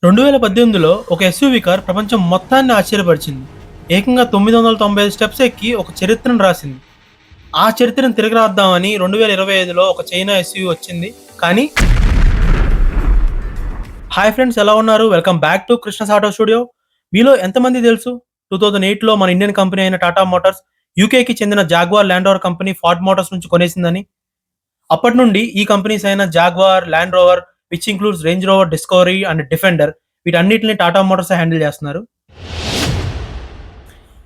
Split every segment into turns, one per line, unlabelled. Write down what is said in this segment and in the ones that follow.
2018లో ఒక SUV car ప్రపంచం మొత్తాన్ని ఆశ్చర్యపరిచింది. ఏకంగా 995 స్టెప్స్ ఎక్కి ఒక చరిత్రను రాసింది. ఆ చరిత్రను తిరగరాద్దామని 2025లో ఒక చైనా ఎస్యూవీ వచ్చింది. కానీ హాయ్ ఫ్రెండ్స్, ఎలా ఉన్నారు? Welcome back to Krishna's auto studio. మీలో ఎంతమంది తెలుసు 2008లో మన ఇండియన్ కంపెనీ అయిన టాటా మోటార్స్ యూకేకి చెందిన jaguar land rover company ఫార్డ్ Motors నుంచి కొనేసిందని? అప్పటి నుండి ఈ కంపెనీస్ అయిన jaguar, land rover, which includes range rover discovery and defender, వీటన్నిటిని టాటా మోటార్స్ హ్యాండిల్ చేస్తున్నారు.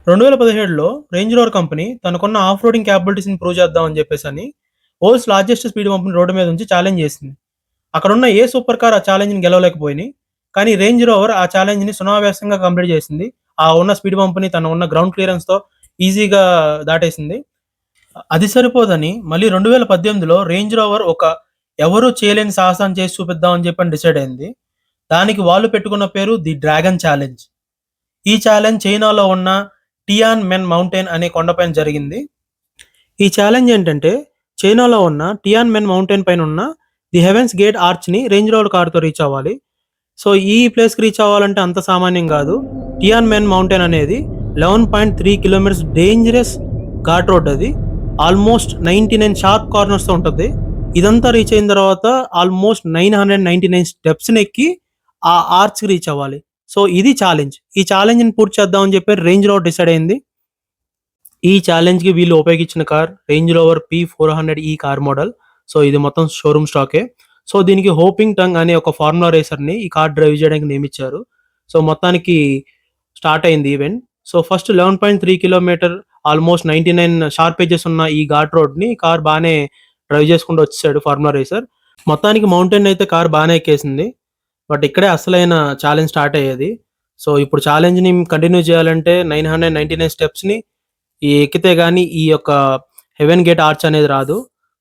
2017లో రేంజ్ రోవర్ కంపెనీ తనకున్న ఆఫ్ రోడింగ్ క్యాపబిలిటీస్ని ప్రూవ్ చేద్దామని చెప్పేసి వరల్డ్స్ లార్జెస్ట్ స్పీడ్ పంప్ని రోడ్డు మీద ఉంచి ఛాలెంజ్ చేసింది. అక్కడున్న ఏ సూపర్ కార్ ఆ ఛాలెంజ్ని గెలవలేకపోయినాయి. కానీ రేంజ్ రోవర్ ఆ ఛాలెంజ్ని సునాయాసంగా కంప్లీట్ చేసింది. ఆ ఉన్న స్పీడ్ పంప్ని తన ఉన్న గ్రౌండ్ క్లియరెన్స్తో ఈజీగా దాటేసింది. అది సరిపోదని మళ్ళీ 2018లో రేంజ్ రోవర్ ఒక ఎవరు చేయలేని సాహసాన్ని చేసి చూపిద్దామని చెప్పని డిసైడ్ అయింది. దానికి వాళ్ళు పెట్టుకున్న పేరు ది డ్రాగన్ ఛాలెంజ్. ఈ ఛాలెంజ్ చైనాలో ఉన్న టియాన్ మెన్ మౌంటైన్ అనే కొండపైన జరిగింది. ఈ ఛాలెంజ్ ఏంటంటే, చైనాలో ఉన్న టియాన్ మెన్ మౌంటైన్ పైన ఉన్న ది హెవెన్స్ గేట్ ఆర్చ్ని రేంజ్ రోవర్ కార్తో రీచ్ అవ్వాలి. సో ఈ ప్లేస్కి రీచ్ అవ్వాలంటే అంత సామాన్యం కాదు. టియాన్ మెన్ మౌంటైన్ అనేది 11.3 కిలోమీటర్స్ డేంజరస్ ఘాట్ రోడ్. అది ఆల్మోస్ట్ 99 షార్ప్ కార్నర్స్తో ఉంటుంది. ఇదంతా రీచ్ అయిన తర్వాత ఆల్మోస్ట్ 999 స్టెప్స్ని ఎక్కి ఆ ఆర్చ్కి రీచ్ అవ్వాలి. సో ఇది ఛాలెంజ్. ఈ ఛాలెంజ్ని పూర్తి చేద్దామని చెప్పి రేంజ్ రోవర్ డిసైడ్ అయింది. ఈ ఛాలెంజ్కి వీళ్ళు ఉపయోగించిన car range rover P400E car model. So ఇది మొత్తం షోరూమ్ స్టాకే. సో దీనికి హోపింగ్ టంగ్ అనే ఒక ఫార్ములా రేసర్ని ఈ కార్ డ్రైవ్ చేయడానికి నియమించారు. సో మొత్తానికి స్టార్ట్ అయింది event. So first 11.3 kilometre almost 99 sharp edges ఉన్న ఈ ఘాట్ రోడ్ని కార్ బాగానే డ్రైవ్ చేసుకుంటూ వచ్చేసాడు ఫార్ములా రేసర్. మొత్తానికి మౌంటైన్ అయితే కార్ బాగానే ఎక్కేసింది. బట్ ఇక్కడే అసలైన ఛాలెంజ్ స్టార్ట్ అయ్యేది. సో ఇప్పుడు ఛాలెంజ్ని కంటిన్యూ చేయాలంటే 999 స్టెప్స్ని ఎక్కితే కానీ ఈ యొక్క హెవెన్ గేట్ ఆర్చ్ అనేది రాదు.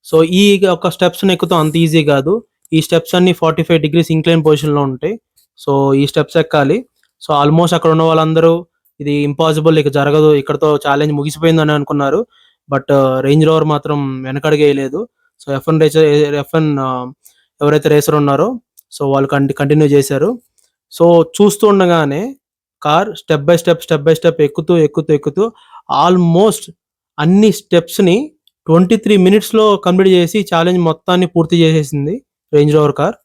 సో ఈ యొక్క స్టెప్స్ని ఎక్కుతాం అంత ఈజీ కాదు. ఈ స్టెప్స్ అన్ని 45 డిగ్రీస్ ఇంక్లైన్ పొజిషన్లో ఉంటాయి. సో ఈ స్టెప్స్ ఎక్కాలి. సో ఆల్మోస్ట్ అక్కడ ఉన్న వాళ్ళందరూ ఇది ఇంపాసిబుల్, ఇక జరగదు, ఇక్కడతో ఛాలెంజ్ ముగిసిపోయిందని అనుకున్నారు. బట్ రేంజ్ రోవర్ మాత్రం వెనకడుగేయలేదు. సో ఎఫ్ఎన్ ఎవరైతే రేసర్ ఉన్నారో సో వాళ్ళు కంటిన్యూ చేశారు. సో చూస్తూ ఉండగానే కార్ స్టెప్ బై స్టెప్ ఎక్కుతూ ఆల్మోస్ట్ అన్ని స్టెప్స్ని 23 మినిట్స్లో కంప్లీట్ చేసి ఛాలెంజ్ మొత్తాన్ని పూర్తి చేసేసింది రేంజ్ రోవర్ కార్.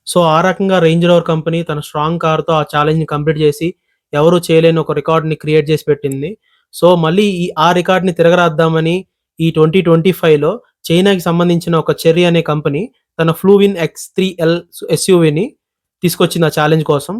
సో ఆ రకంగా రేంజ్ రోవర్ కంపెనీ తన స్ట్రాంగ్ కార్తో ఆ ఛాలెంజ్ని కంప్లీట్ చేసి ఎవరు చేయలేని ఒక రికార్డ్ని క్రియేట్ చేసి పెట్టింది. సో మళ్ళీ ఆ రికార్డ్ని తిరగరాద్దామని ఈ 2025లో చైనాకి సంబంధించిన ఒక చెర్రీ అనే కంపెనీ తన ఫ్లూవిన్ X3L ఎస్యూవీని తీసుకొచ్చింది ఆ ఛాలెంజ్ కోసం.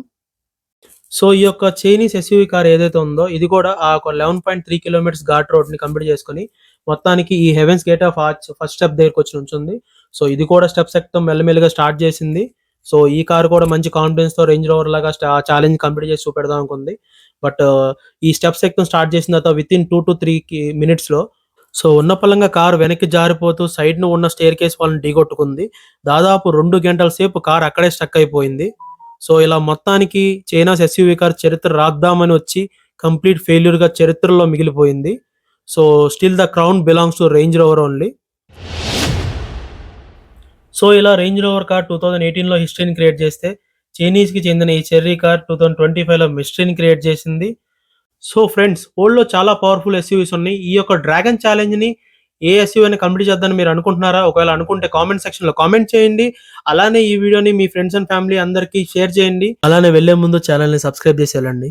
సో ఈ యొక్క చైనీస్ ఎస్యూవీ కార్ ఏదైతే ఉందో ఇది కూడా ఆ ఒక 11.3 కిలోమీటర్స్ ఘాట్ రోడ్ని కంప్లీట్ చేసుకుని మొత్తానికి ఈ Heaven's Gate of arch first step దగ్గరికి వచ్చి ఉంచుంది. సో ఇది కూడా స్టెప్స్ ఎక్కడం మెల్లమెల్లగా స్టార్ట్ చేసింది. సో ఈ కార్ కూడా మంచి కాన్ఫిడెన్స్తో రేంజ్ రోవర్ లాగా ఛాలెంజ్ కంప్లీట్ చేసి చూపెడదాం అనుకుంది. బట్ ఈ స్టెప్స్ ఎక్కడం స్టార్ట్ చేసిన తర్వాత వితిన్ 2 to 3 మినిట్స్లో సో ఉన్న పలంగా కారు వెనక్కి జారిపోతూ సైడ్ను ఉన్న స్టేర్ కేస్ వాళ్ళని ఢీకొట్టుకుంది. దాదాపు 2 గంటల సేపు కార్ అక్కడే స్టక్ అయిపోయింది. సో ఇలా మొత్తానికి చైనాస్ ఎస్యూవీ కార్ చరిత్ర రాద్దామని వచ్చి కంప్లీట్ ఫెయిల్యూర్గా చరిత్రలో మిగిలిపోయింది. So still the crown belongs to range rover only. So ఇలా రేంజ్ రోవర్ కార్ 2018లో హిస్టరీని క్రియేట్ చేస్తే చైనీస్కి చెందిన ఈ చెర్రీ కార్ 2025లో మిస్టరీని క్రియేట్ చేసింది. సో ఫ్రెండ్స్, వరల్డ్లో చాలా పవర్ఫుల్ ఎస్యూవీస్ ఉన్నాయి. ఈ యొక్క డ్రాగన్ ఛాలెంజ్ని ఏ ఎస్యూవీ అని కంప్లీట్ చేద్దామని మీరు అనుకుంటున్నారా? ఒకవేళ అనుకుంటే కామెంట్ సెక్షన్లో కామెంట్ చేయండి. అలానే ఈ వీడియోని మీ ఫ్రెండ్స్ అండ్ ఫ్యామిలీ అందరికీ షేర్ చేయండి. అలానే వెళ్లే ముందు ఛానల్ని సబ్స్క్రైబ్ చేసి వెళ్ళండి.